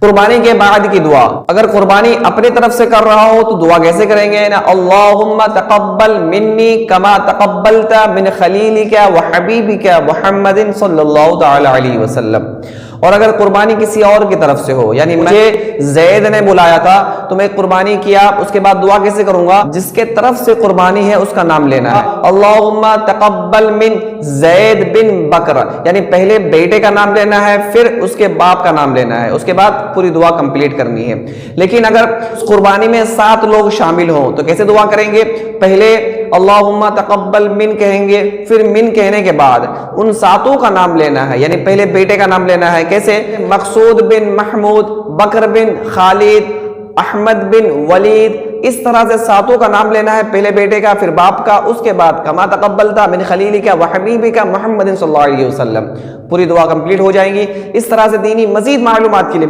قربانی کے بعد کی دعا، اگر قربانی اپنے طرف سے کر رہا ہو تو دعا کیسے کریں گے نا؟ اللہم تقبل منی کما تقبلت من خلیلک و حبیبک محمد صلی اللہ تعالی علیہ وسلم۔ اور اگر قربانی کسی اور کی طرف سے ہو، یعنی مجھے زید نے بلایا تھا تو میں قربانی کیا، اس کے بعد دعا کیسے کروں گا؟ جس کے طرف سے قربانی ہے اس کا نام لینا ہے۔ اللہم تقبل من زید بن بکر، یعنی پہلے بیٹے کا نام لینا ہے، پھر اس کے باپ کا نام لینا ہے، اس کے بعد پوری دعا کمپلیٹ کرنی ہے۔ لیکن اگر اس قربانی میں 7 لوگ شامل ہوں تو کیسے دعا کریں گے؟ پہلے اللہم تقبل من کہیں گے، پھر من کہنے کے بعد ان 7 کا نام لینا ہے، یعنی پہلے بیٹے کا نام لینا ہے۔ کیسے؟ مقصود بن محمود، بکر بن خالد، احمد بن ولید، اس طرح سے 7 کا نام لینا ہے، پہلے بیٹے کا پھر باپ کا، اس کے بعد کما تقبلتا من خلیلک و حبیبک محمد صلی اللہ علیہ وسلم۔ پوری دعا کمپلیٹ ہو جائے گی۔ اس طرح سے دینی مزید معلومات کے لیے